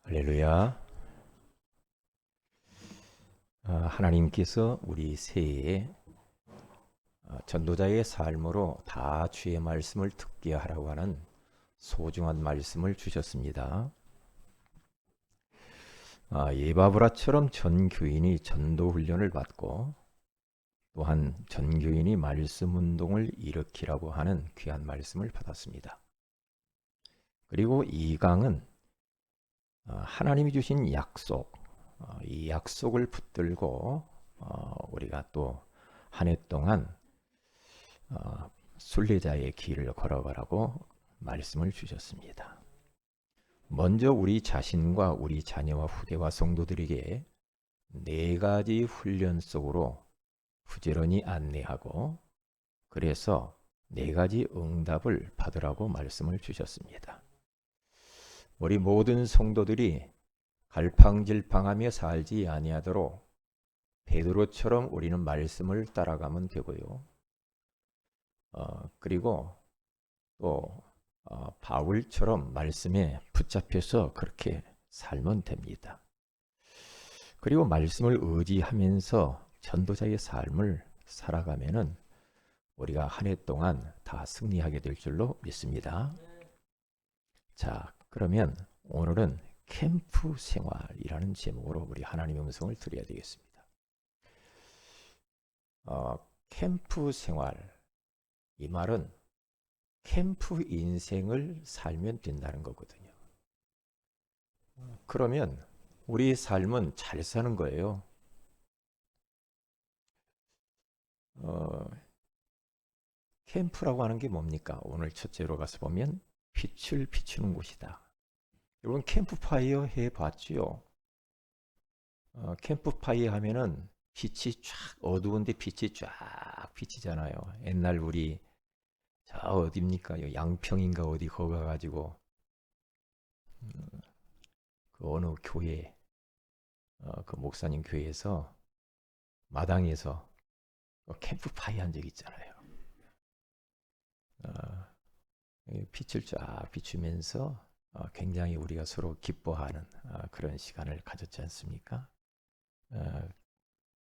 할렐루야. 하나님께서 우리 새해에 전도자의 삶으로 다 주의 말씀을 듣게 하라고 하는 소중한 말씀을 주셨습니다. 예바브라처럼 전 교인이 전도 훈련을 받고 또한 전 교인이 말씀 운동을 일으키라고 하는 귀한 말씀을 받았습니다. 그리고 이 강은 하나님이 주신 약속, 이 약속을 붙들고 우리가 또 한 해 동안 순례자의 길을 걸어가라고 말씀을 주셨습니다. 먼저 우리 자신과 우리 자녀와 후대와 성도들에게 네 가지 훈련 속으로 부지런히 안내하고 그래서 네 가지 응답을 받으라고 말씀을 주셨습니다. 우리 모든 성도들이 갈팡질팡하며 살지 아니하도록 베드로처럼 우리는 말씀을 따라가면 되고요. 그리고 또 바울처럼 말씀에 붙잡혀서 그렇게 살면 됩니다. 그리고 말씀을 의지하면서 전도자의 삶을 살아가면은 우리가 한 해 동안 다 승리하게 될 줄로 믿습니다. 자, 그러면 오늘은 캠프 생활이라는 제목으로 우리 하나님의 음성을 드려야 되겠습니다. 캠프 생활, 이 말은 캠프 인생을 살면 된다는 거거든요. 그러면 우리 삶은 잘 사는 거예요. 캠프라고 하는 게 뭡니까? 오늘 첫째로 가서 보면 빛을 비추는 곳이다. 여러분 캠프파이어 해봤지요? 캠프파이어 하면은 빛이 쫙 어두운데 빛이 쫙 비치잖아요. 옛날 우리 저 어디입니까? 양평인가 어디 거기 가가지고 그 어느 교회 그 목사님 교회에서 마당에서 캠프파이어 한 적 있잖아요. 빛을 쫙 비추면서 굉장히 우리가 서로 기뻐하는 그런 시간을 가졌지 않습니까?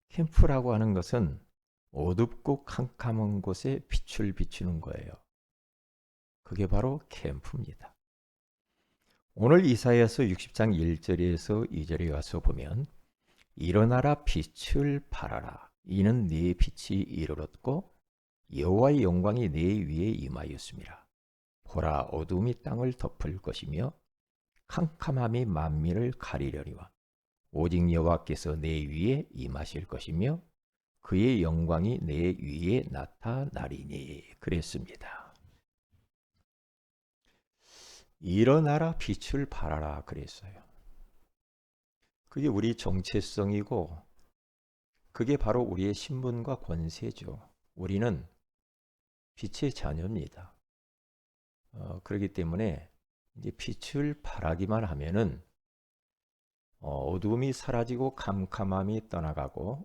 캠프라고 하는 것은 어둡고 캄캄한 곳에 빛을 비추는 거예요. 그게 바로 캠프입니다. 오늘 이사야서 60장 1절에서 2절에 와서 보면 일어나라 빛을 발하라 이는 네 빛이 이르렀고 여호와의 영광이 네 위에 임하였습니다. 보라 어둠이 땅을 덮을 것이며 캄캄함이 만민을 가리려니와 오직 여호와께서 내 위에 임하실 것이며 그의 영광이 내 위에 나타나리니 그랬습니다. 일어나라 빛을 발하라 그랬어요. 그게 우리 정체성이고 그게 바로 우리의 신분과 권세죠. 우리는 빛의 자녀입니다. 그렇기 때문에 이제 빛을 발하기만 하면은 어둠이 사라지고 캄캄함이 떠나가고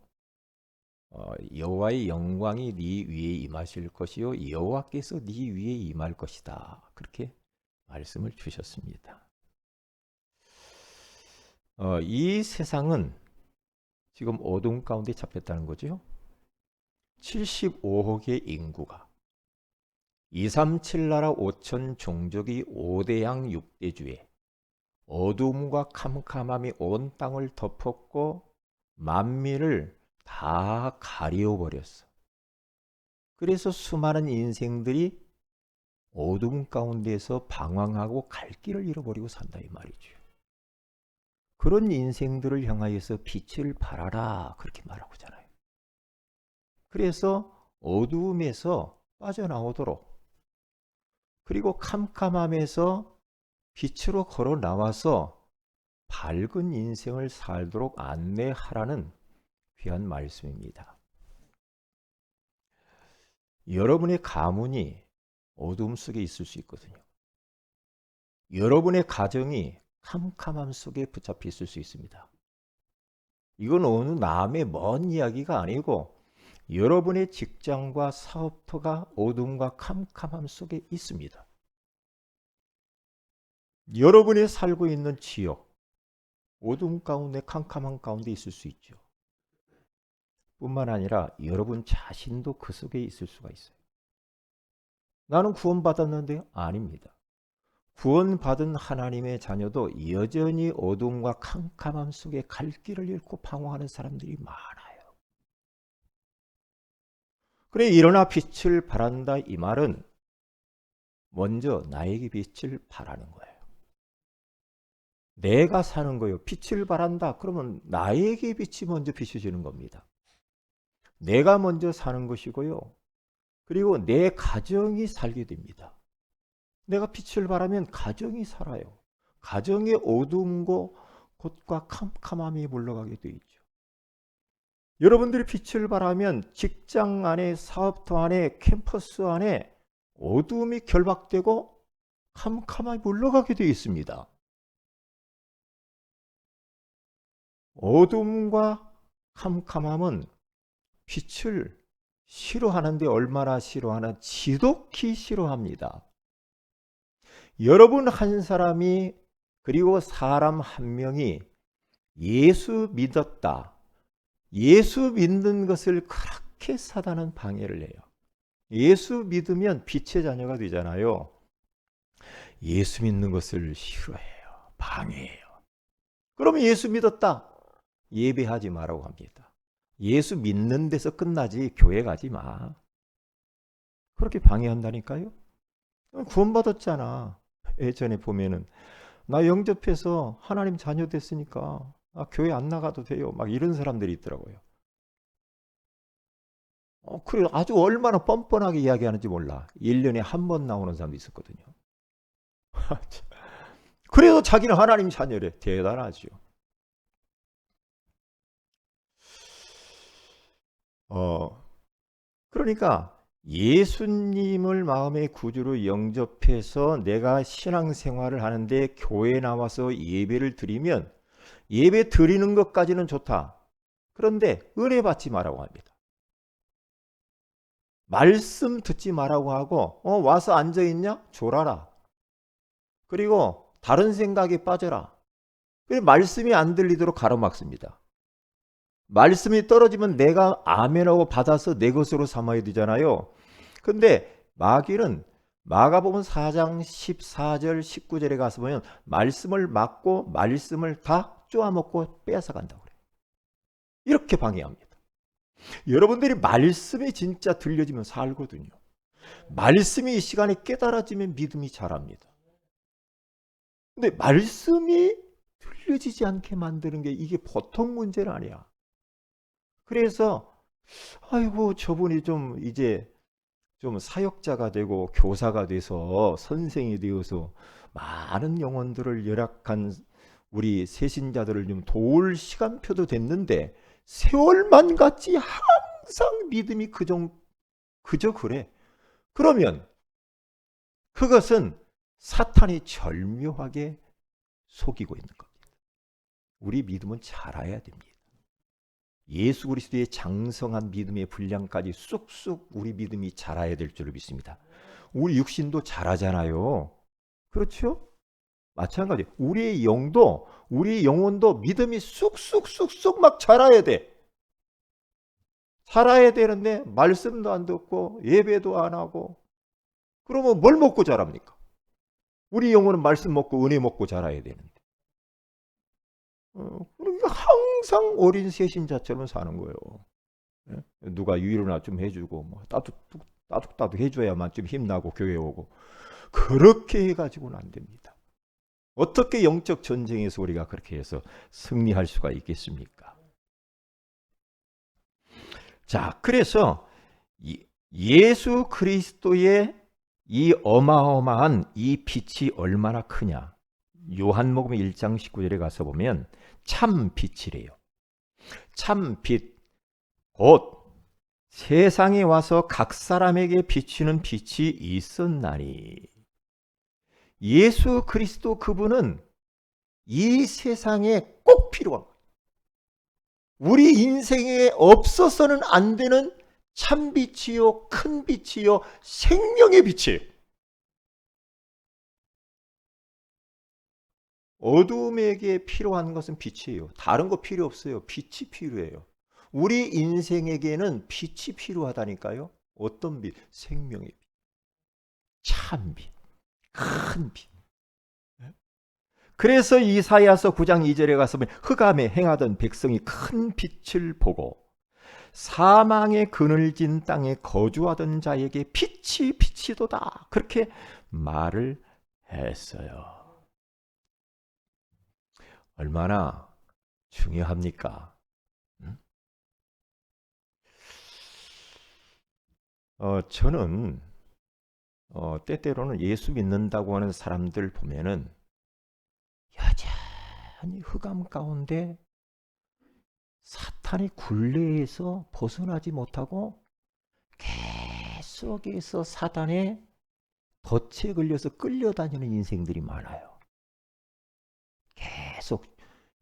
여호와의 영광이 네 위에 임하실 것이요 여호와께서 네 위에 임할 것이다. 그렇게 말씀을 주셨습니다. 이 세상은 지금 어둠 가운데 잡혔다는 거죠. 75억의 인구가 237 나라 5천 종족이 5대양 6대주에 어둠과 캄캄함이 온 땅을 덮었고 만민을 다 가리워버렸어. 그래서 수많은 인생들이 어둠 가운데서 방황하고 갈 길을 잃어버리고 산다 이 말이죠. 그런 인생들을 향하여서 빛을 발하라 그렇게 말하고 있잖아요. 그래서 어두움에서 빠져나오도록 그리고 캄캄함에서 빛으로 걸어 나와서 밝은 인생을 살도록 안내하라는 귀한 말씀입니다. 여러분의 가문이 어둠 속에 있을 수 있거든요. 여러분의 가정이 캄캄함 속에 붙잡혀 있을 수 있습니다. 이건 어느 남의 먼 이야기가 아니고 여러분의 직장과 사업터가 어둠과 캄캄함 속에 있습니다. 여러분이 살고 있는 지역, 어둠 가운데 캄캄한 가운데 있을 수 있죠. 뿐만 아니라 여러분 자신도 그 속에 있을 수가 있어요. 나는 구원받았는데요? 아닙니다. 구원받은 하나님의 자녀도 여전히 어둠과 캄캄함 속에 갈 길을 잃고 방황하는 사람들이 많아요. 그래 일어나 빛을 발한다 이 말은 먼저 나에게 빛을 발하는 거예요. 내가 사는 거예요. 빛을 발한다. 그러면 나에게 빛이 먼저 비춰지는 겁니다. 내가 먼저 사는 것이고요. 그리고 내 가정이 살게 됩니다. 내가 빛을 발하면 가정이 살아요. 가정의 어둠과 곳과 캄캄함이 물러가게 되어 있죠. 여러분들이 빛을 발하면 직장 안에, 사업터 안에, 캠퍼스 안에 어둠이 결박되고 캄캄함이 물러가게 되어 있습니다. 어둠과 캄캄함은 빛을 싫어하는데 얼마나 싫어하나 지독히 싫어합니다. 여러분 한 사람이 그리고 사람 한 명이 예수 믿었다. 예수 믿는 것을 그렇게 사단은 방해를 해요. 예수 믿으면 빛의 자녀가 되잖아요. 예수 믿는 것을 싫어해요. 방해해요. 그러면 예수 믿었다. 예배하지 마라고 합니다. 예수 믿는 데서 끝나지 교회 가지 마. 그렇게 방해한다니까요. 구원받았잖아. 예전에 보면은 나 영접해서 하나님 자녀 됐으니까 교회 안 나가도 돼요. 막 이런 사람들이 있더라고요. 그래 아주 얼마나 뻔뻔하게 이야기하는지 몰라. 1년에 한 번 나오는 사람도 있었거든요. 그래도 자기는 하나님 자녀래. 대단하죠. 그러니까 예수님을 마음의 구주로 영접해서 내가 신앙생활을 하는데 교회에 나와서 예배를 드리면 예배 드리는 것까지는 좋다. 그런데 은혜 받지 말라고 합니다. 말씀 듣지 말라고 하고 와서 앉아있냐? 졸아라. 그리고 다른 생각에 빠져라. 그리고 말씀이 안 들리도록 가로막습니다. 말씀이 떨어지면 내가 아멘하고 받아서 내 것으로 삼아야 되잖아요. 근데 마귀는 마가복음 4장 14절 19절에 가서 보면 말씀을 막고 말씀을 다 쪼아먹고 빼앗아 간다고 그래요. 이렇게 방해합니다. 여러분들이 말씀이 진짜 들려지면 살거든요. 말씀이 이 시간에 깨달아지면 믿음이 자랍니다. 근데 말씀이 들려지지 않게 만드는 게 이게 보통 문제는 아니야. 그래서 아이고 저분이 좀 이제 좀 사역자가 되고 교사가 돼서 선생이 되어서 많은 영혼들을 열악한 우리 새신자들을 좀 도울 시간표도 됐는데 세월만 같지 항상 믿음이 그저 그래. 그러면 그것은 사탄이 절묘하게 속이고 있는 겁니다. 우리 믿음은 자라야 됩니다. 예수 그리스도의 장성한 믿음의 분량까지 쑥쑥 우리 믿음이 자라야 될 줄을 믿습니다. 우리 육신도 자라잖아요. 그렇죠? 마찬가지. 우리의 영도, 우리 영혼도 믿음이 쑥쑥쑥쑥 막 자라야 돼. 자라야 되는데 말씀도 안 듣고 예배도 안 하고 그러면 뭘 먹고 자랍니까? 우리 영혼은 말씀 먹고 은혜 먹고 자라야 되는데. 그러니까 항상 어린 새신자처럼 사는 거예요. 누가 위로나 좀 해주고 뭐 따뜻따뜻 해줘야만 좀 힘나고 교회 오고 그렇게 해가지고는 안 됩니다. 어떻게 영적 전쟁에서 우리가 그렇게 해서 승리할 수가 있겠습니까? 자, 그래서 예수 그리스도의 이 어마어마한 이 빛이 얼마나 크냐. 요한복음 1장 19절에 가서 보면 참 빛이래요. 참 빛, 곧 세상에 와서 각 사람에게 비치는 빛이 있었나니. 예수 그리스도 그분은 이 세상에 꼭 필요한 거예요. 우리 인생에 없어서는 안 되는 참 빛이요, 큰 빛이요, 생명의 빛이에요. 어둠에게 필요한 것은 빛이에요. 다른 거 필요 없어요. 빛이 필요해요. 우리 인생에게는 빛이 필요하다니까요. 어떤 빛? 생명의 빛, 참 빛, 큰 빛. 그래서 이사야서 9장 2절에 가서 흑암에 행하던 백성이 큰 빛을 보고 사망의 그늘진 땅에 거주하던 자에게 빛이 비치도다. 그렇게 말을 했어요. 얼마나 중요합니까? 저는 때때로는 예수 믿는다고 하는 사람들 보면은 여전히 흑암 가운데 사탄의 굴레에서 벗어나지 못하고 계속해서 사탄의 덫에 걸려서 끌려다니는 인생들이 많아요. 계속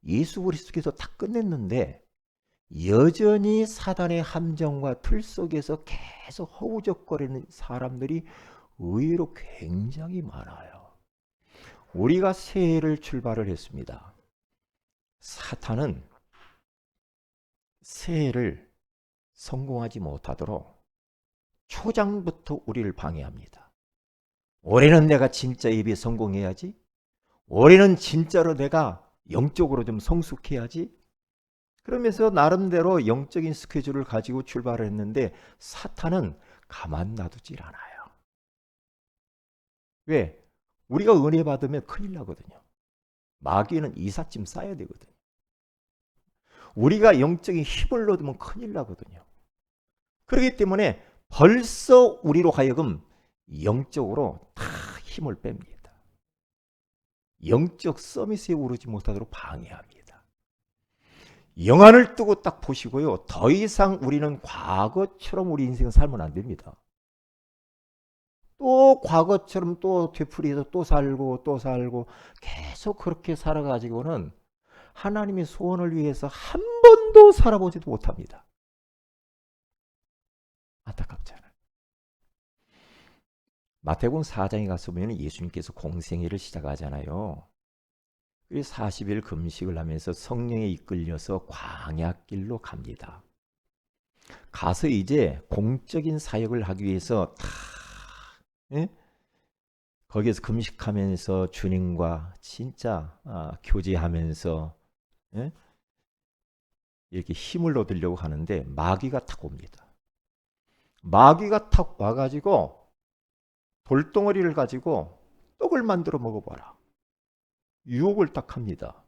예수 그리스도께서 다 끝냈는데 여전히 사단의 함정과 틀 속에서 계속 허우적거리는 사람들이 의외로 굉장히 많아요. 우리가 새해를 출발을 했습니다. 사탄은 새해를 성공하지 못하도록 초장부터 우리를 방해합니다. 올해는 내가 진짜 예배 성공해야지. 올해는 진짜로 내가 영적으로 좀 성숙해야지. 그러면서 나름대로 영적인 스케줄을 가지고 출발을 했는데 사탄은 가만 놔두질 않아요. 왜? 우리가 은혜 받으면 큰일 나거든요. 마귀는 이삿짐 싸야 되거든요. 우리가 영적인 힘을 얻으면 큰일 나거든요. 그렇기 때문에 벌써 우리로 하여금 영적으로 다 힘을 뺍니다. 영적 서밋에 오르지 못하도록 방해합니다. 영안을 뜨고 딱 보시고요. 더 이상 우리는 과거처럼 우리 인생을 살면 안 됩니다. 또 과거처럼 또 되풀이해서 또 살고 또 살고 계속 그렇게 살아가지고는 하나님의 소원을 위해서 한 번도 살아보지도 못합니다. 안타깝잖아요. 마태복음 4장에 가서 보면 예수님께서 공생애를 시작하잖아요. 40일 금식을 하면서 성령에 이끌려서 광야길로 갑니다. 가서 이제 공적인 사역을 하기 위해서 다 거기에서 금식하면서 주님과 진짜 교제하면서 이렇게 힘을 얻으려고 하는데 마귀가 탁 옵니다. 마귀가 탁 와가지고 돌덩어리를 가지고 떡을 만들어 먹어봐라. 유혹을 딱 합니다.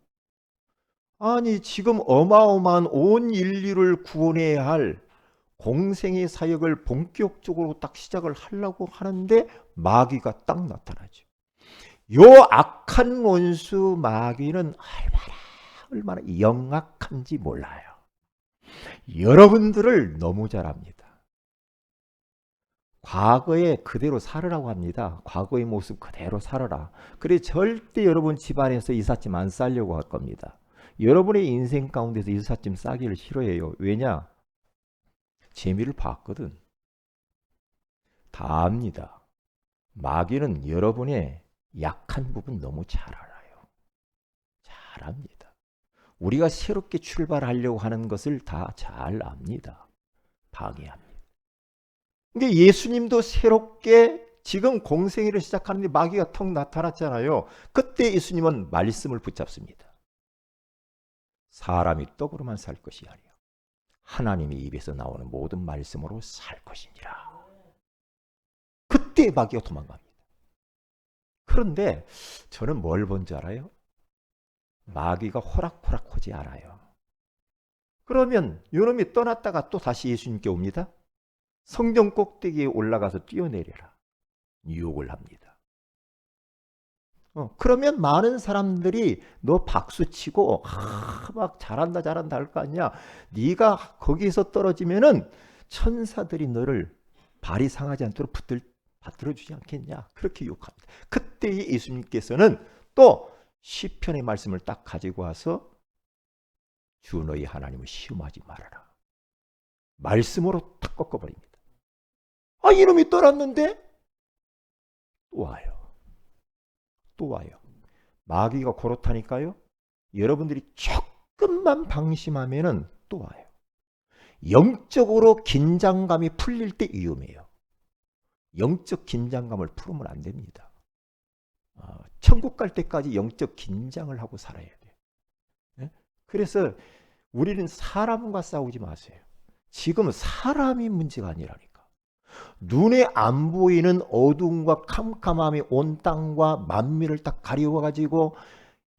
아니 지금 어마어마한 온 인류를 구원해야 할 공생의 사역을 본격적으로 딱 시작을 하려고 하는데 마귀가 딱 나타나죠. 요 악한 원수 마귀는 얼마나 영악한지 몰라요. 여러분들을 너무 잘 압니다. 과거에 그대로 살으라고 합니다. 과거의 모습 그대로 살아라. 그래 절대 여러분 집안에서 이삿짐 안 싸려고 할 겁니다. 여러분의 인생 가운데서 이삿짐 싸기를 싫어해요. 왜냐? 재미를 봤거든. 다 압니다. 마귀는 여러분의 약한 부분 너무 잘 알아요. 잘 압니다. 우리가 새롭게 출발하려고 하는 것을 다 잘 압니다. 방해합니다. 근데 예수님도 새롭게 지금 공생애를 시작하는데 마귀가 턱 나타났잖아요. 그때 예수님은 말씀을 붙잡습니다. 사람이 떡으로만 살 것이 아니요 하나님의 입에서 나오는 모든 말씀으로 살 것이니라. 그때 마귀가 도망갑니다. 그런데 저는 뭘 본 줄 알아요? 마귀가 호락호락하지 않아요. 그러면 요놈이 떠났다가 또 다시 예수님께 옵니다. 성전 꼭대기에 올라가서 뛰어내려라. 유혹을 합니다. 그러면 많은 사람들이 너 박수치고 막 잘한다 잘한다 할 거 아니야. 네가 거기서 떨어지면은 천사들이 너를 발이 상하지 않도록 받들어주지 않겠냐. 그렇게 유혹합니다. 그때 예수님께서는 또 시편의 말씀을 딱 가지고 와서 주 너희 하나님을 시험하지 말아라. 말씀으로 탁 꺾어버립니다. 아 이놈이 떠났는데 또 와요. 또 와요. 마귀가 그렇다니까요. 여러분들이 조금만 방심하면은 또 와요. 영적으로 긴장감이 풀릴 때 위험해요. 영적 긴장감을 풀으면 안 됩니다. 천국 갈 때까지 영적 긴장을 하고 살아야 돼요. 네? 그래서 우리는 사람과 싸우지 마세요. 지금 사람이 문제가 아니라니까. 눈에 안 보이는 어둠과 캄캄함이 온 땅과 만민을 딱 가리워가지고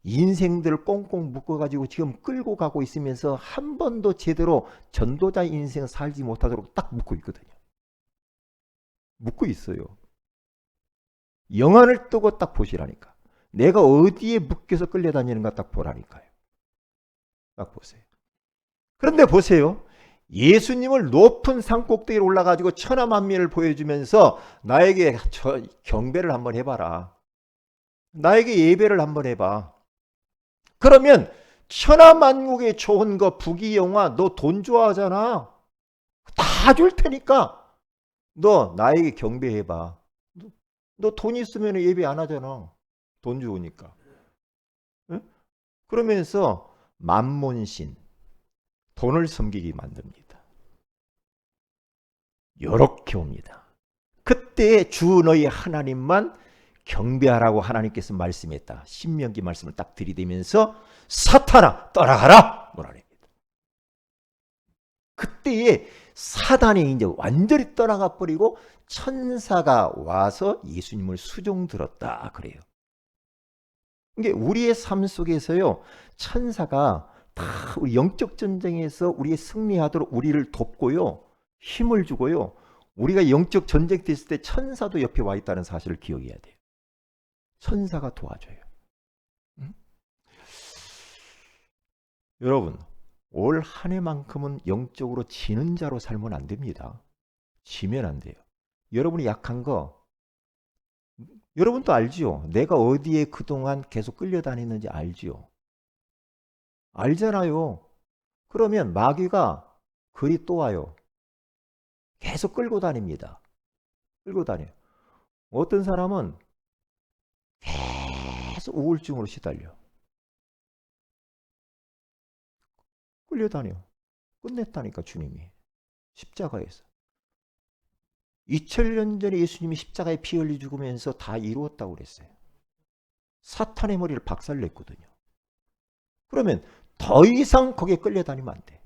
인생들을 꽁꽁 묶어가지고 지금 끌고 가고 있으면서 한 번도 제대로 전도자 인생 살지 못하도록 딱 묶고 있거든요. 묶고 있어요. 영안을 뜨고 딱 보시라니까. 내가 어디에 묶여서 끌려다니는가 딱 보라니까요. 딱 보세요. 그런데 보세요. 예수님을 높은 산 꼭대기로 올라가지고 천하만민을 보여주면서 나에게 경배를 한번 해봐라. 나에게 예배를 한번 해봐. 그러면 천하만국에 좋은 거 부귀영화 너 돈 좋아하잖아. 다 줄 테니까 너 나에게 경배해봐. 너 돈 있으면 예배 안 하잖아. 돈 좋으니까. 응? 그러면서 만몬신 돈을 섬기게 만듭니다. 요렇게 옵니다. 그때 주 너희 하나님만 경배하라고 하나님께서 말씀했다. 신명기 말씀을 딱 들이대면서 사탄아 떠나가라 뭐라랍니다. 그때에 사단이 이제 완전히 떠나가 버리고 천사가 와서 예수님을 수종 들었다 그래요. 이게 우리의 삶 속에서요 천사가 다 우리 영적 전쟁에서 우리의 승리하도록 우리를 돕고요 힘을 주고요 우리가 영적 전쟁 됐을 때 천사도 옆에 와 있다는 사실을 기억해야 돼요. 천사가 도와줘요. 응? 여러분 올 한 해만큼은 영적으로 지는 자로 살면 안 됩니다. 지면 안 돼요. 여러분이 약한 거 여러분도 알지요. 내가 어디에 그동안 계속 끌려다니는지 알지요. 알잖아요. 그러면 마귀가 그리 또 와요. 계속 끌고 다닙니다. 끌고 다녀요. 어떤 사람은 계속 우울증으로 시달려. 끌려다녀. 끝냈다니까 주님이. 십자가에서. 2000년 전에 예수님이 십자가에 피 흘려 죽으면서 다 이루었다고 그랬어요. 사탄의 머리를 박살냈거든요. 그러면 더 이상 거기에 끌려다니면 안 돼.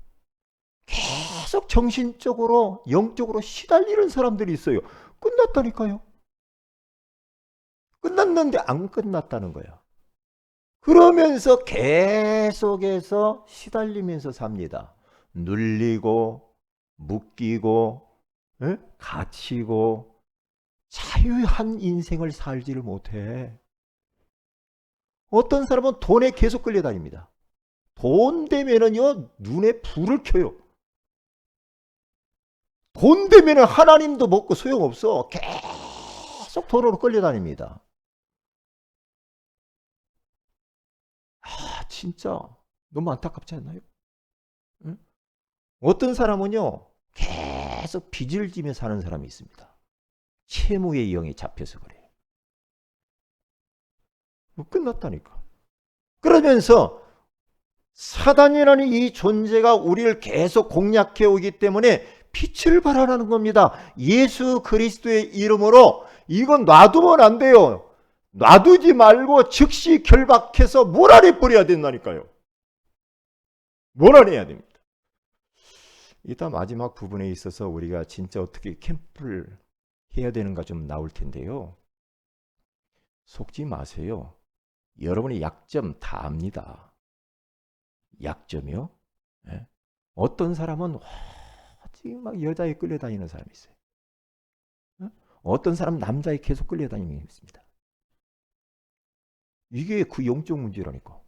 계속 정신적으로 영적으로 시달리는 사람들이 있어요. 끝났다니까요. 끝났는데 안 끝났다는 거야. 그러면서 계속해서 시달리면서 삽니다. 눌리고 묶이고 갇히고 자유한 인생을 살지를 못해. 어떤 사람은 돈에 계속 끌려다닙니다. 돈 되면은요 눈에 불을 켜요. 돈 되면은 하나님도 먹고 소용없어. 계속 돈으로 끌려다닙니다. 진짜 너무 안타깝지 않나요? 응? 어떤 사람은요 계속 빚을 지며 사는 사람이 있습니다. 채무의 영에 잡혀서 그래요. 끝났다니까. 그러면서 사단이라는 이 존재가 우리를 계속 공략해 오기 때문에 빛을 발하라는 겁니다. 예수 그리스도의 이름으로 이건 놔두면 안 돼요. 놔두지 말고 즉시 결박해서 몰아내 버려야 된다니까요. 몰아내야 됩니다. 이따 마지막 부분에 있어서 우리가 진짜 어떻게 캠프를 해야 되는가 좀 나올 텐데요. 속지 마세요. 여러분의 약점 다 압니다. 약점이요? 네? 어떤 사람은 지금 막 여자에 끌려다니는 사람이 있어요. 어떤 사람은 남자에 계속 끌려다니는 게 있습니다. 이게 그 영적 문제라니까.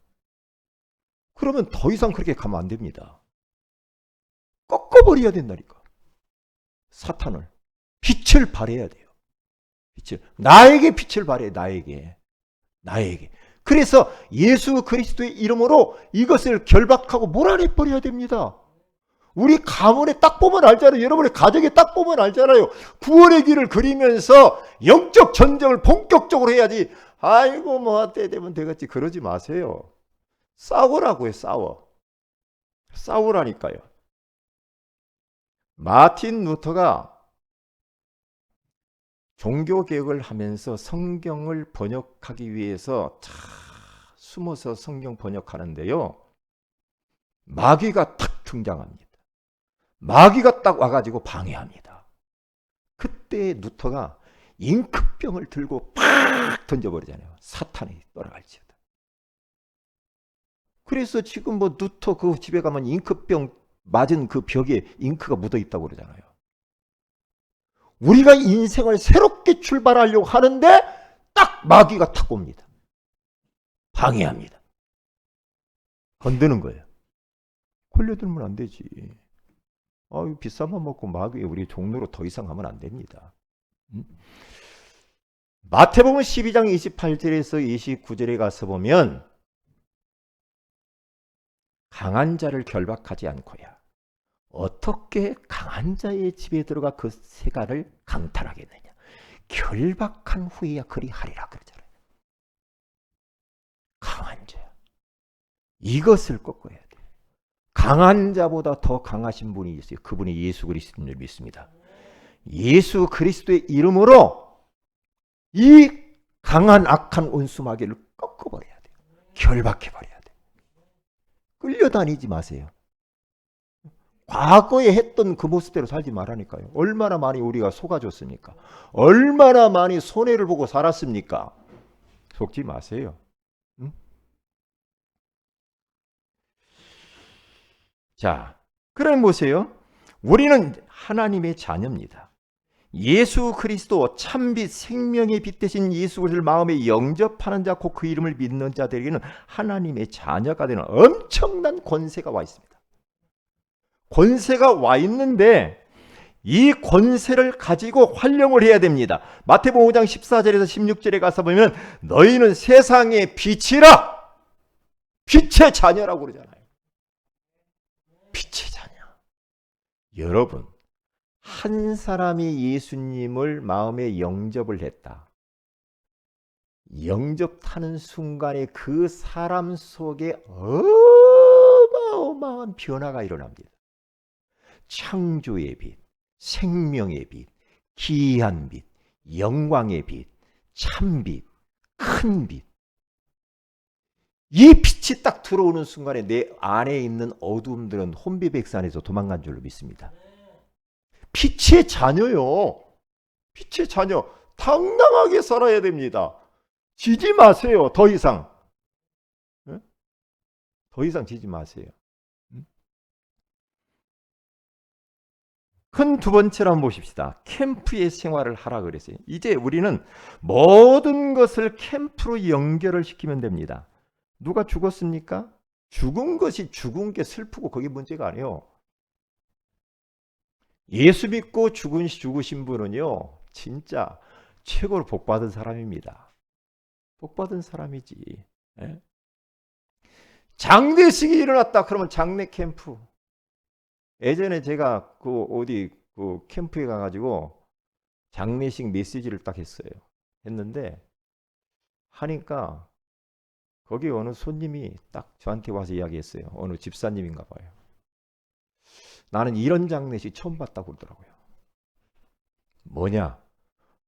그러면 더 이상 그렇게 가면 안 됩니다. 꺾어버려야 된다니까. 사탄을. 빛을 발해야 돼요. 빛을. 나에게 빛을 발해. 나에게. 그래서 예수 그리스도의 이름으로 이것을 결박하고 몰아내버려야 됩니다. 우리 가문에 딱 보면 알잖아요. 여러분의 가정에 딱 보면 알잖아요. 구원의 길을 그리면서 영적 전쟁을 본격적으로 해야지 아이고 뭐 때 되면 되겠지 그러지 마세요. 싸우라고요. 싸우라니까요. 마틴 루터가 종교개혁을 하면서 성경을 번역하기 위해서 숨어서 성경 번역하는데요. 마귀가 탁 등장합니다. 마귀가 딱 와가지고 방해합니다. 그때 루터가 잉크병을 들고 팍 던져버리잖아요. 사탄이 돌아갈지어다. 그래서 지금 뭐 루터 그 집에 가면 잉크병 맞은 그 벽에 잉크가 묻어 있다고 그러잖아요. 우리가 인생을 새롭게 출발하려고 하는데 딱 마귀가 탁 옵니다. 방해합니다. 건드는 거예요. 걸려들면 안 되지. 비싼 맘 먹고 마귀에 우리 종로로 더 이상 하면 안 됩니다. 마태복음 12장 28절에서 29절에 가서 보면 강한 자를 결박하지 않고야 어떻게 강한 자의 집에 들어가 그 세가를 강탈하겠느냐. 결박한 후에야 그리하리라 그러잖아요. 강한 자. 이것을 꺾어야 돼요. 강한 자보다 더 강하신 분이 있어요. 그분이 예수 그리스도를 믿습니다. 예수 그리스도의 이름으로 이 강한 악한 원수마귀를 꺾어버려야 돼요. 결박해버려야 돼요. 끌려다니지 마세요. 과거에 했던 그 모습대로 살지 말라니까요. 얼마나 많이 우리가 속아줬습니까? 얼마나 많이 손해를 보고 살았습니까? 속지 마세요. 응? 자, 그럼 보세요. 우리는 하나님의 자녀입니다. 예수 그리스도 참빛 생명의 빛 대신 예수 그리스도를 마음에 영접하는 자, 곧 그 이름을 믿는 자들에게는 하나님의 자녀가 되는 엄청난 권세가 와 있습니다. 권세가 와 있는데 이 권세를 가지고 활용을 해야 됩니다. 마태복음 5장 14절에서 16절에 가서 보면 너희는 세상의 빛이라. 빛의 자녀라고 그러잖아요. 빛의 자녀. 여러분, 한 사람이 예수님을 마음에 영접을 했다. 영접하는 순간에 그 사람 속에 어마어마한 변화가 일어납니다. 창조의 빛, 생명의 빛, 기이한 빛, 영광의 빛, 참빛, 큰 빛. 이 빛이 딱 들어오는 순간에 내 안에 있는 어둠들은 혼비백산에서 도망간 줄로 믿습니다. 빛의 자녀요. 빛의 자녀. 당당하게 살아야 됩니다. 지지 마세요. 더 이상. 더 이상 지지 마세요. 큰 두 번째로 한번 보십시다. 캠프의 생활을 하라 그랬어요. 이제 우리는 모든 것을 캠프로 연결을 시키면 됩니다. 누가 죽었습니까? 죽은 것이 죽은 게 슬프고 그게 문제가 아니에요. 예수 믿고 죽으신 분은요, 진짜 최고로 복받은 사람입니다. 복받은 사람이지. 예? 장례식이 일어났다 그러면 장례 캠프. 예전에 제가 어디 캠프에 가가지고 장례식 메시지를 딱 했는데 하니까 거기 어느 손님이 딱 저한테 와서 이야기했어요. 어느 집사님인가 봐요. 나는 이런 장례식 처음 봤다고 그러더라고요. 뭐냐?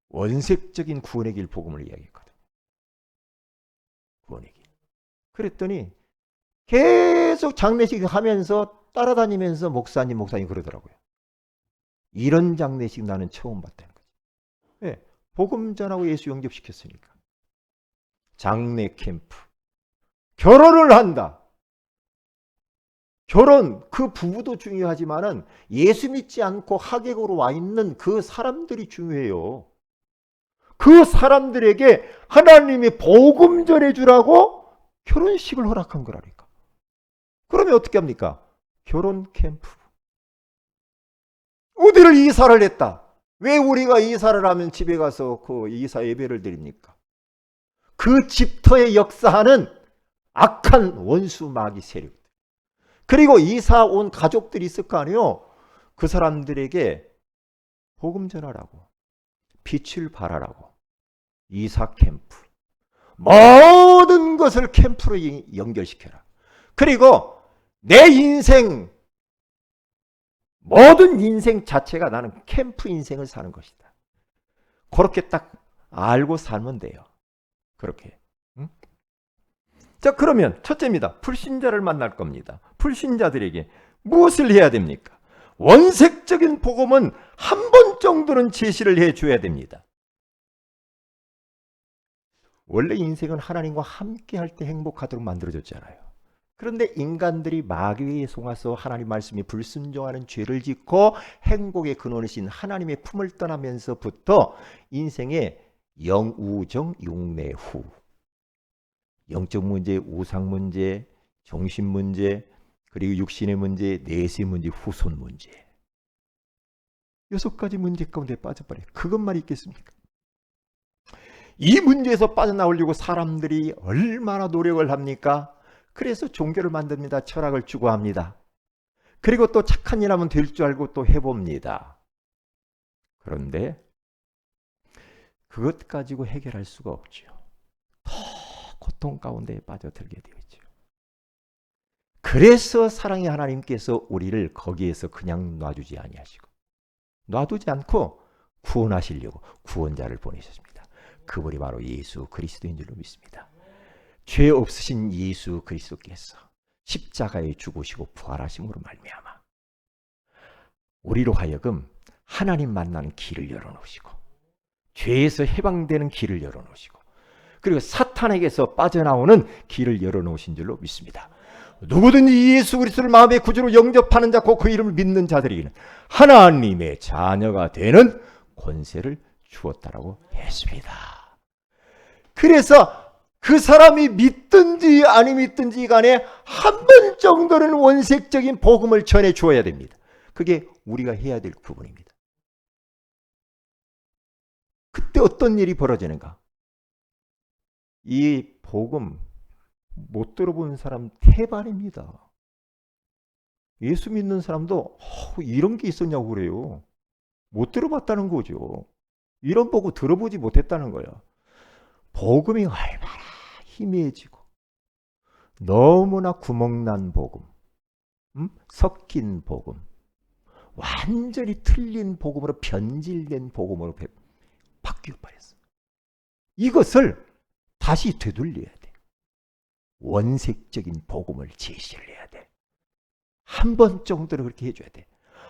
원색적인 구원의 길 복음을 이야기했거든요. 구원의 길. 그랬더니 계속 장례식 하면서 따라다니면서 목사님 그러더라고요. 이런 장례식 나는 처음 봤다는 거지. 왜? 복음 전하고 예수 영접시켰으니까. 장례 캠프. 결혼을 한다. 결혼, 그 부부도 중요하지만은 예수 믿지 않고 하객으로 와 있는 그 사람들이 중요해요. 그 사람들에게 하나님이 복음 전해주라고 결혼식을 허락한 거라니까. 그러면 어떻게 합니까? 결혼 캠프. 어디를 이사를 했다. 왜 우리가 이사를 하면 집에 가서 그 이사 예배를 드립니까? 그 집터에 역사하는 악한 원수 마귀 세력. 그리고 이사 온 가족들이 있을 거 아니에요. 그 사람들에게 복음 전하라고, 빛을 발하라고 이사 캠프. 모든 것을 캠프로 연결시켜라. 그리고 내 인생, 모든 인생 자체가 나는 캠프 인생을 사는 것이다. 그렇게 딱 알고 살면 돼요. 그렇게. 응? 자, 그러면 첫째입니다. 불신자를 만날 겁니다. 불신자들에게 무엇을 해야 됩니까? 원색적인 복음은 한 번 정도는 제시를 해줘야 됩니다. 원래 인생은 하나님과 함께 할 때 행복하도록 만들어졌잖아요. 그런데 인간들이 마귀에 속아서 하나님 말씀에 불순종하는 죄를 짓고 행복의 근원이신 하나님의 품을 떠나면서부터 인생의 영우정 육내후, 영적 문제, 우상 문제, 정신 문제, 그리고 육신의 문제, 내세 문제, 후손 문제, 6가지 문제 가운데 빠져버려요. 그것만 있겠습니까? 이 문제에서 빠져나오려고 사람들이 얼마나 노력을 합니까? 그래서 종교를 만듭니다. 철학을 추구합니다. 그리고 또 착한 일 하면 될 줄 알고 또 해봅니다. 그런데 그것 가지고 해결할 수가 없죠. 더 고통 가운데 빠져들게 되죠. 그래서 사랑의 하나님께서 우리를 거기에서 그냥 놔주지 아니하시고, 놔두지 않고 구원하시려고 구원자를 보내셨습니다. 그분이 바로 예수 그리스도인 줄로 믿습니다. 죄 없으신 예수 그리스도께서 십자가에 죽으시고 부활하심으로 말미암아 우리로 하여금 하나님 만나는 길을 열어놓으시고, 죄에서 해방되는 길을 열어놓으시고, 그리고 사탄에게서 빠져나오는 길을 열어놓으신 줄로 믿습니다. 누구든지 예수 그리스도를 마음의 구주로 영접하는 자, 곧 그 이름을 믿는 자들에게는 하나님의 자녀가 되는 권세를 주었다라고 했습니다. 그래서 그 사람이 믿든지 아니 믿든지 간에 한 번 정도는 원색적인 복음을 전해 주어야 됩니다. 그게 우리가 해야 될 부분입니다. 그때 어떤 일이 벌어지는가? 이 복음 못 들어본 사람 태반입니다. 예수 믿는 사람도 이런 게 있었냐고 그래요. 못 들어봤다는 거죠. 이런 복음 들어보지 못했다는 거예요. 복음이 얼마나 희미해지고 너무나 구멍난 복음, 섞인 복음, 완전히 틀린 복음으로 변질된 복음으로 바뀌어 버렸어요. 이것을 다시 되돌려야 돼. 원색적인 복음을 제시를 해야 돼. 한 번 정도는 그렇게 해줘야 돼.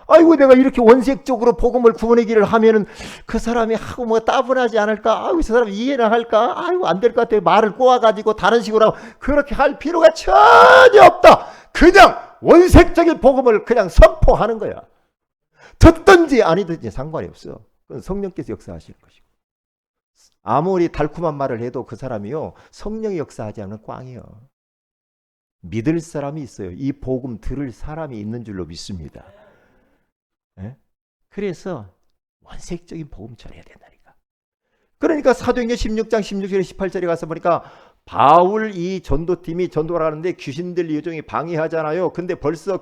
아이고, 내가 이렇게 원색적으로 복음을 구원의 길을 하면은 그 사람이 하고 뭐 따분하지 않을까? 아이고, 저 사람 이해나 할까? 아이고, 안 될 것 같아. 말을 꼬아가지고 다른 식으로 하고. 그렇게 할 필요가 전혀 없다. 그냥 원색적인 복음을 그냥 선포하는 거야. 듣든지 아니든지 상관이 없어. 그건 성령께서 역사하시는 것이고. 아무리 달콤한 말을 해도 그 사람이요, 성령이 역사하지 않으면 꽝이요. 믿을 사람이 있어요. 이 복음 들을 사람이 있는 줄로 믿습니다. 네? 그래서 원색적인 복음 전해야 된다니까. 그러니까 사도행전 16장 16절에 18절에 가서 보니까 바울 이 전도팀이 전도를 하는데 귀신 들린 여종이 방해하잖아요. 근데 벌써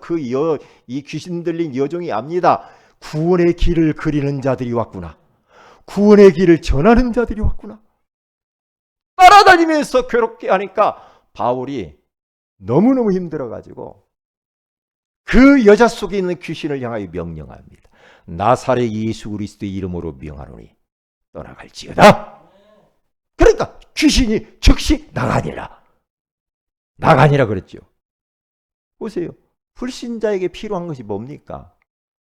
이 귀신 들린 여종이 압니다. 구원의 길을 그리는 자들이 왔구나. 구원의 길을 전하는 자들이 왔구나. 따라다니면서 괴롭게 하니까 바울이 너무너무 힘들어가지고 그 여자 속에 있는 귀신을 향하여 명령합니다. 나사렛 예수 그리스도의 이름으로 명하노니 떠나갈지어다. 그러니까 귀신이 즉시 나가니라. 나가니라 그랬죠. 보세요. 불신자에게 필요한 것이 뭡니까?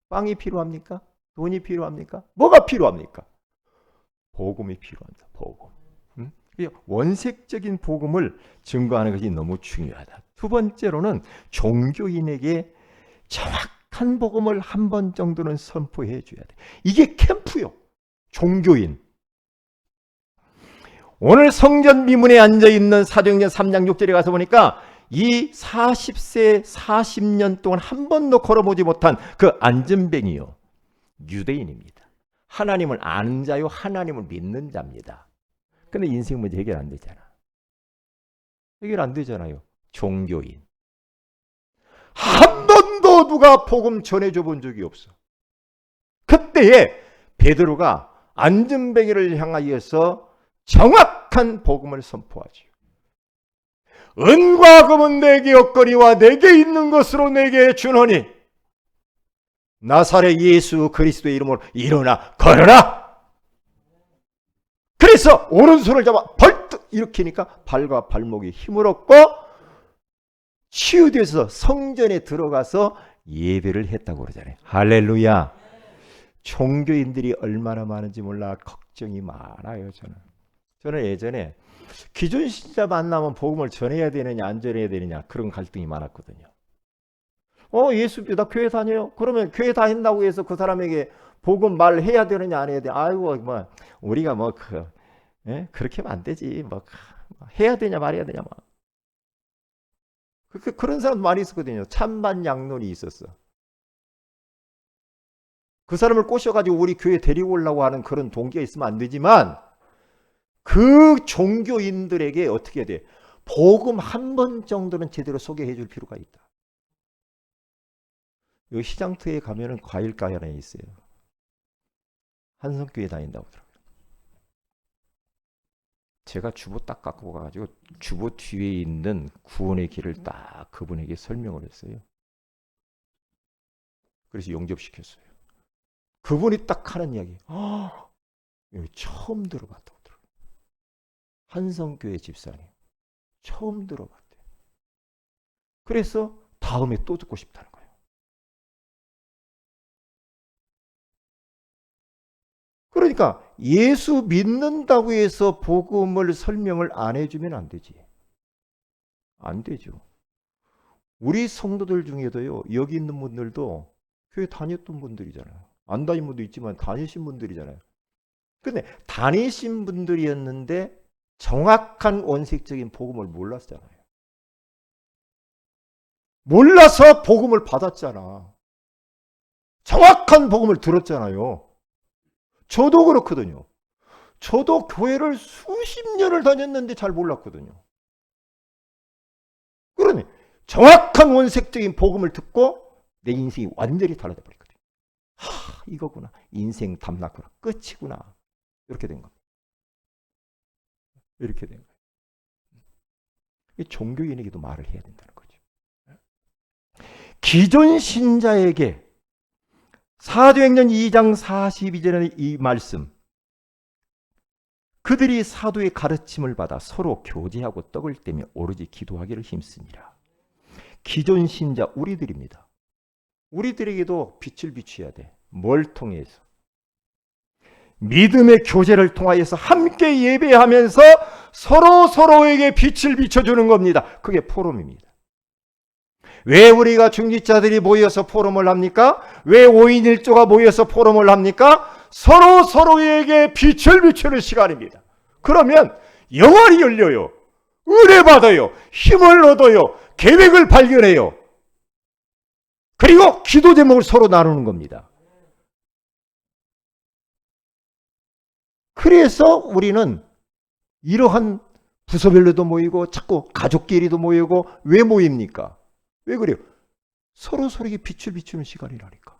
빵이 필요합니까? 돈이 필요합니까? 뭐가 필요합니까? 복음이 필요합니다. 복음. 원색적인 복음을 증거하는 것이 너무 중요하다. 두 번째로는 종교인에게 정확한 복음을 한 번 정도는 선포해 줘야 돼. 이게 캠프요. 종교인. 오늘 성전 미문에 앉아있는 사도행전 3장 6절에 가서 보니까 이 40세 40년 동안 한 번도 걸어보지 못한 그 안전뱅이요, 유대인입니다. 하나님을 아는 자요, 하나님을 믿는 자입니다. 근데 인생 문제 해결 안 되잖아. 해결 안 되잖아요. 종교인. 한 번도 누가 복음 전해줘 본 적이 없어. 그때에 베드로가 안전뱅이를 향하여서 정확 정확한 복음을 선포하지요. 은과 금은 내게 없거니와 내게 있는 것으로 내게 주노니 나사렛 예수 그리스도의 이름으로 일어나 걸어라. 그래서 오른손을 잡아 벌떡 일으키니까 발과 발목이 힘을 얻고 치유돼서 성전에 들어가서 예배를 했다고 그러잖아요. 할렐루야. 종교인들이 얼마나 많은지 몰라 걱정이 많아요. 저는 예전에 기존 신자 만나면 복음을 전해야 되느냐 안 전해야 되느냐 그런 갈등이 많았거든요. 예수 나 교회 다녀요. 그러면 교회 다닌다고 해서 그 사람에게 복음 말해야 되느냐 안 해야 되느냐. 아이고 뭐 우리가 그렇게 하면 안 되지. 해야 되냐 말해야 되냐 그런 사람도 많이 있었거든요. 찬반 양론이 있었어. 그 사람을 꼬셔가지고 우리 교회 데리고 오려고 하는 그런 동기가 있으면 안 되지만 그 종교인들에게 어떻게 해야 돼? 복음 한 번 정도는 제대로 소개해 줄 필요가 있다. 이 시장터에 가면은 과일가게 하나 있어요. 한성교회 다닌다고 하더라고요. 제가 주보 딱 갖고 가가지고 주보 뒤에 있는 구원의 길을 딱 그분에게 설명을 했어요. 그래서 영접시켰어요. 그분이 딱 하는 이야기. 여기 처음 들어봤다고 하더라고요. 한성교회 집사님. 처음 들어봤대요. 그래서 다음에 또 듣고 싶다는 거예요. 그러니까 예수 믿는다고 해서 복음을 설명을 안 해주면 안 되지. 안 되죠. 우리 성도들 중에도요. 여기 있는 분들도 교회 다녔던 분들이잖아요. 안 다닌 분도 있지만 다니신 분들이잖아요. 근데 다니신 분들이었는데 정확한 원색적인 복음을 몰랐잖아요. 몰라서 복음을 받았잖아. 정확한 복음을 들었잖아요. 저도 그렇거든요. 저도 교회를 수십 년을 다녔는데 잘 몰랐거든요. 그러니 정확한 원색적인 복음을 듣고 내 인생이 완전히 달라져 버렸거든요. 이거구나. 인생 담났구나. 끝이구나. 이렇게 된 겁니다. 이렇게 된 거예요. 종교인에게도 말을 해야 된다는 거죠. 기존 신자에게 사도행전 2장 42절의 이 말씀, 그들이 사도의 가르침을 받아 서로 교제하고 떡을 떼며 오로지 기도하기를 힘쓰니라. 기존 신자 우리들입니다. 우리들에게도 빛을 비춰야 돼. 뭘 통해서? 믿음의 교제를 통하여서 함께 예배하면서 서로에게 빛을 비춰주는 겁니다. 그게 포럼입니다. 왜 우리가 중직자들이 모여서 포럼을 합니까? 왜 5인 1조가 모여서 포럼을 합니까? 서로에게 빛을 비추는 시간입니다. 그러면 영안이 열려요. 은혜 받아요. 힘을 얻어요. 계획을 발견해요. 그리고 기도 제목을 서로 나누는 겁니다. 그래서 우리는 이러한 부서별로도 모이고 자꾸 가족끼리도 모이고 왜 모입니까? 왜 그래요? 서로에게 빛을 비추는 시간이라니까.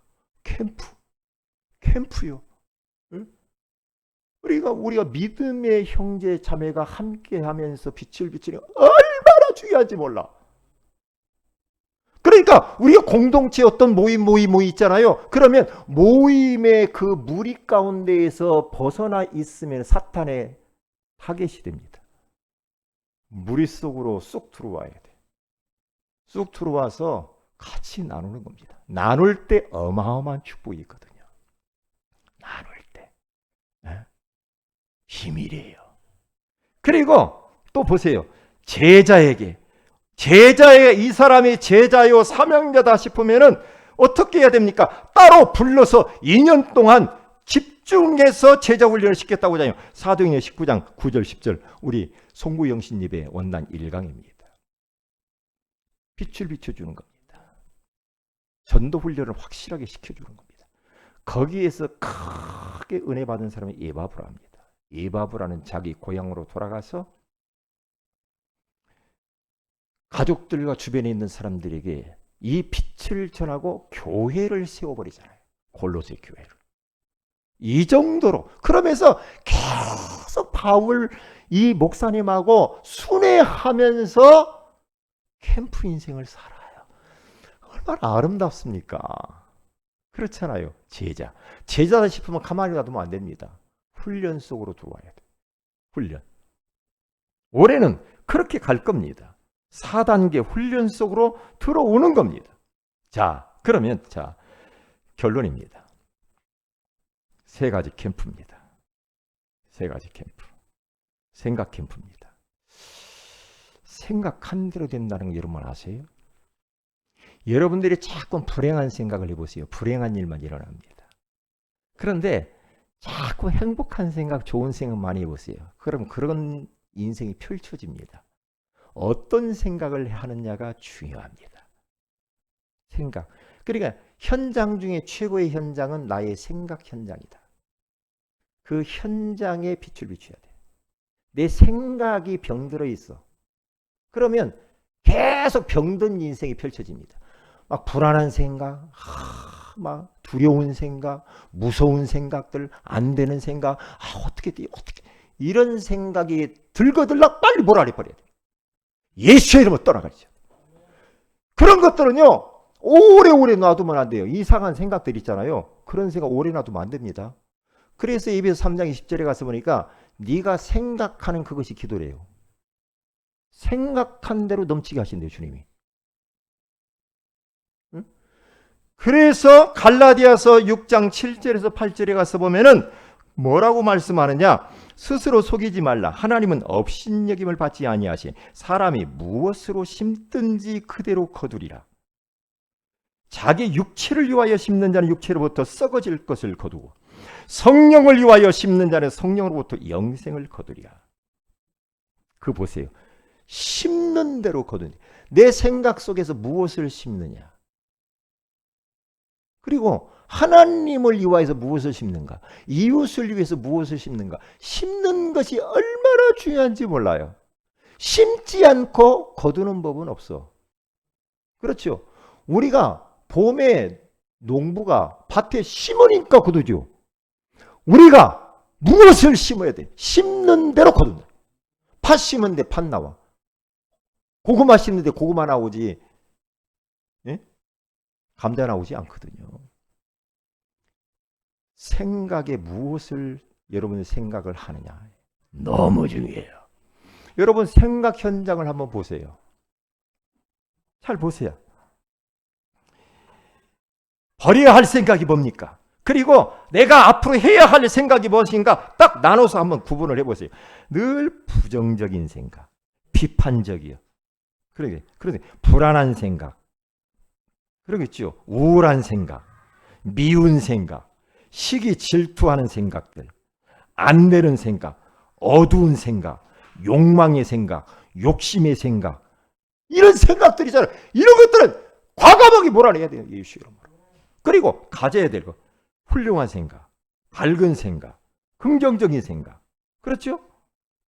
캠프요. 응? 우리가 믿음의 형제 자매가 함께 하면서 빛을 비추는 얼마나 중요한지 몰라. 그러니까 우리가 공동체 어떤 모임 있잖아요. 그러면 모임의 그 무리 가운데에서 벗어나 있으면 사탄의 타겟이 됩니다. 무리 속으로 쑥 들어와야 돼. 쑥 들어와서 같이 나누는 겁니다. 나눌 때 어마어마한 축복이 있거든요. 나눌 때. 비밀이에요. 그리고 또 보세요. 제자에게 이 사람이 제자요 사명자다 싶으면은 어떻게 해야 됩니까? 따로 불러서 2년 동안 집중해서 제자 훈련을 시켰다고 하잖아요. 사도행전 19장 9절 10절 우리 송구영신 예배 원난 1강입니다. 빛을 비춰주는 겁니다. 전도 훈련을 확실하게 시켜주는 겁니다. 거기에서 크게 은혜 받은 사람이 에바브라입니다. 에바브라는 자기 고향으로 돌아가서 가족들과 주변에 있는 사람들에게 이 빛을 전하고 교회를 세워버리잖아요. 골로새 교회를. 이 정도로. 그러면서 계속 바울 이 목사님하고 순회하면서 캠프 인생을 살아요. 얼마나 아름답습니까? 그렇잖아요. 제자다 싶으면 가만히 놔두면 안 됩니다. 훈련 속으로 들어와야 돼요. 훈련. 올해는 그렇게 갈 겁니다. 4단계 훈련 속으로 들어오는 겁니다. 자, 그러면 결론입니다. 3가지 캠프입니다. 3가지 캠프. 생각 캠프입니다. 생각한 대로 된다는 거 여러분 아세요? 여러분들이 자꾸 불행한 생각을 해보세요. 불행한 일만 일어납니다. 그런데 자꾸 행복한 생각, 좋은 생각 많이 해보세요. 그럼 그런 인생이 펼쳐집니다. 어떤 생각을 하느냐가 중요합니다. 생각. 그러니까 현장 중에 최고의 현장은 나의 생각 현장이다. 그 현장에 빛을 비춰야 돼. 내 생각이 병들어 있어. 그러면 계속 병든 인생이 펼쳐집니다. 막 불안한 생각, 막 두려운 생각, 무서운 생각들, 안 되는 생각, 어떻게 이런 생각이 들거들락 빨리 몰아내버려야 돼. 예수의 이름으로 떠나가죠. 그런 것들은요, 오래오래 놔두면 안 돼요. 이상한 생각들 있잖아요. 그런 생각 오래 놔두면 안 됩니다. 그래서 에베소 3장 20절에 가서 보니까 네가 생각하는 그것이 기도래요. 생각한 대로 넘치게 하신대요, 주님이. 응? 그래서 갈라디아서 6장 7절에서 8절에 가서 보면은 뭐라고 말씀하느냐? 스스로 속이지 말라. 하나님은 업신여김을 받지 아니하신 사람이 무엇으로 심든지 그대로 거두리라. 자기 육체를 위하여 심는 자는 육체로부터 썩어질 것을 거두고 성령을 위하여 심는 자는 성령으로부터 영생을 거두리라. 그 보세요. 심는 대로 거두니. 내 생각 속에서 무엇을 심느냐. 그리고 하나님을 위하여서 무엇을 심는가. 이웃을 위해서 무엇을 심는가. 심는 것이 얼마나 중요한지 몰라요. 심지 않고 거두는 법은 없어. 그렇죠. 우리가 봄에 농부가 밭에 심으니까 거두죠. 우리가 무엇을 심어야 돼? 심는 대로 거둔다. 팥 심는데 팥 나와. 고구마 심는데 고구마 나오지. 예? 감자 나오지 않거든요. 생각에 무엇을 여러분의 생각을 하느냐. 너무 중요해요. 여러분 생각 현장을 한번 보세요. 잘 보세요. 버려야 할 생각이 뭡니까? 그리고 내가 앞으로 해야 할 생각이 무엇인가 딱 나눠서 한번 구분을 해보세요. 늘 부정적인 생각, 비판적이요. 그러게 불안한 생각, 그러겠죠. 우울한 생각, 미운 생각, 시기 질투하는 생각들, 안 되는 생각, 어두운 생각, 욕망의 생각, 욕심의 생각, 이런 생각들이잖아요. 이런 것들은 과감하게 몰아내야 돼요. 예수 이름으로. 그리고 가져야 될 것, 훌륭한 생각, 밝은 생각, 긍정적인 생각, 그렇죠?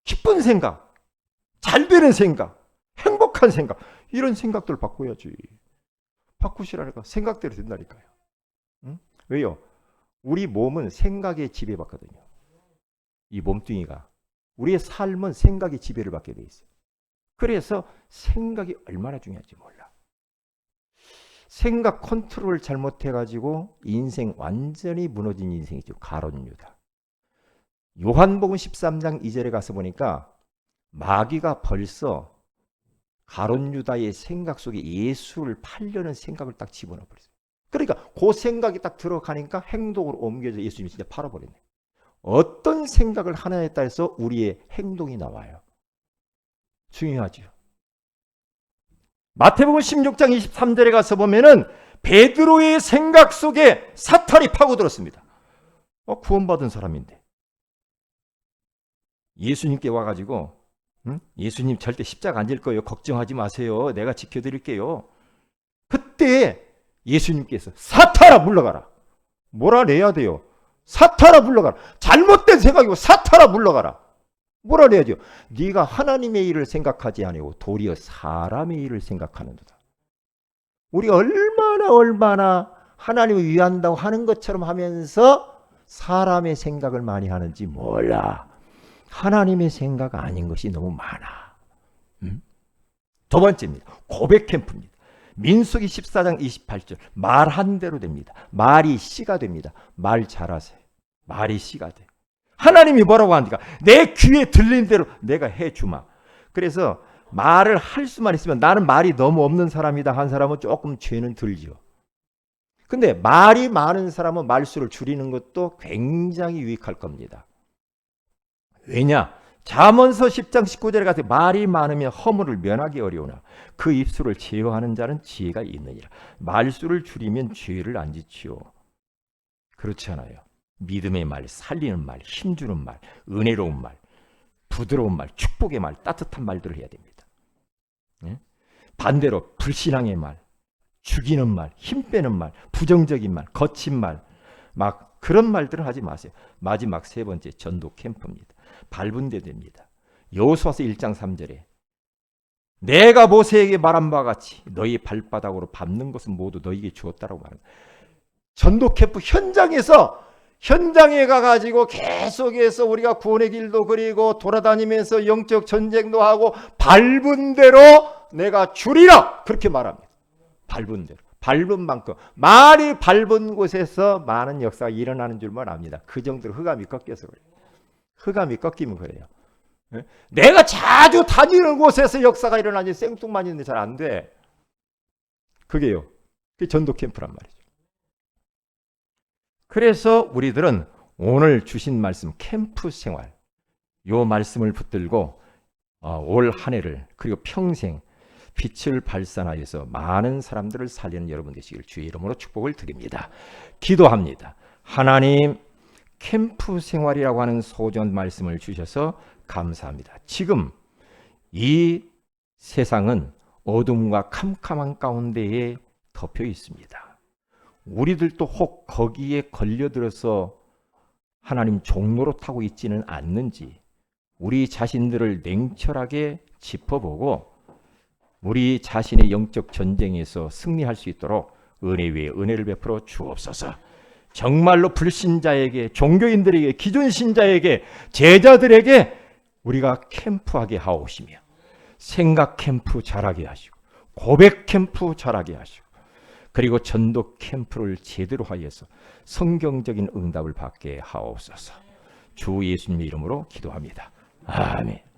기쁜 생각, 잘 되는 생각, 행복한 생각, 이런 생각들 바꿔야지. 바꾸시라니까. 생각대로 된다니까요. 응? 왜요? 우리 몸은 생각에 지배받거든요. 이 몸뚱이가. 우리의 삶은 생각에 지배를 받게 돼 있어요. 그래서 생각이 얼마나 중요한지 몰라. 생각 컨트롤 잘못해가지고 인생 완전히 무너진 인생이죠. 가룟유다. 요한복음 13장 2절에 가서 보니까 마귀가 벌써 가룟유다의 생각 속에 예수를 팔려는 생각을 딱 집어넣어 버렸어요. 그러니까 그 생각이 딱 들어가니까 행동으로 옮겨져 예수님이 진짜 팔아버렸네. 어떤 생각을 하느냐에 따라서 우리의 행동이 나와요. 중요하죠. 마태복음 16장 23절에 가서 보면은 베드로의 생각 속에 사탄이 파고들었습니다. 구원받은 사람인데 예수님께 와가지고 예수님 절대 십자가 안 질 거예요. 걱정하지 마세요. 내가 지켜드릴게요. 그때 예수님께서 사탄아 물러가라. 몰아내야 돼요. 사탄아 물러가라. 잘못된 생각이고 사탄아 물러가라. 몰아내야죠. 네가 하나님의 일을 생각하지 아니고 도리어 사람의 일을 생각하는도다. 우리가 얼마나 하나님을 위한다고 하는 것처럼 하면서 사람의 생각을 많이 하는지 몰라. 하나님의 생각 아닌 것이 너무 많아. 두 번째입니다. 고백 캠프입니다. 민수기 14장 28절 말한 대로 됩니다. 말이 씨가 됩니다. 말 잘하세요. 말이 씨가 돼. 하나님이 뭐라고 하니까 내 귀에 들린 대로 내가 해주마. 그래서 말을 할 수만 있으면 나는 말이 너무 없는 사람이다 한 사람은 조금 죄는 들죠. 근데 말이 많은 사람은 말수를 줄이는 것도 굉장히 유익할 겁니다. 왜냐? 잠언서 10장 19절에 가서 말이 많으면 허물을 면하기 어려우나 그 입술을 제어하는 자는 지혜가 있느니라. 말수를 줄이면 죄를 안 짓지요. 그렇지 않아요. 믿음의 말, 살리는 말, 힘주는 말, 은혜로운 말, 부드러운 말, 축복의 말, 따뜻한 말들을 해야 됩니다. 반대로 불신앙의 말, 죽이는 말, 힘 빼는 말, 부정적인 말, 거친 말, 막 그런 말들을 하지 마세요. 마지막 세 번째 전도 캠프입니다. 밟은 데 됩니다. 여호수아서 1장 3절에 내가 모세에게 말한 바와 같이 너희 발바닥으로 밟는 것은 모두 너희에게 주었다라고 말합니다. 전도 캠프 현장에 가가지고 계속해서 우리가 구원의 길도 그리고 돌아다니면서 영적 전쟁도 하고 밟은 대로 내가 주리라 그렇게 말합니다. 밟은 대로. 밟은 만큼 말이 밟은 곳에서 많은 역사가 일어나는 줄만 압니다. 그 정도로 흑암이 꺾여서 그래요. 흑암이 꺾이면 그래요. 내가 자주 다니는 곳에서 역사가 일어나지 생뚱맞은데 잘 안 돼. 그게요. 그게 전도 캠프란 말이죠. 그래서 우리들은 오늘 주신 말씀 캠프 생활 요 말씀을 붙들고 올 한 해를 그리고 평생 빛을 발산하여서 많은 사람들을 살리는 여러분 되시길 주의 이름으로 축복을 드립니다. 기도합니다. 하나님 캠프 생활이라고 하는 소중한 말씀을 주셔서 감사합니다. 지금 이 세상은 어둠과 캄캄한 가운데에 덮여 있습니다. 우리들도 혹 거기에 걸려들어서 하나님 종로로 타고 있지는 않는지 우리 자신들을 냉철하게 짚어보고 우리 자신의 영적 전쟁에서 승리할 수 있도록 은혜 위에 은혜를 베풀어 주옵소서. 정말로 불신자에게, 종교인들에게, 기존 신자에게, 제자들에게 우리가 캠프하게 하옵시며 생각 캠프 잘하게 하시고 고백 캠프 잘하게 하시고 그리고 전도 캠프를 제대로 하여서 성경적인 응답을 받게 하옵소서. 주 예수님의 이름으로 기도합니다. 아멘.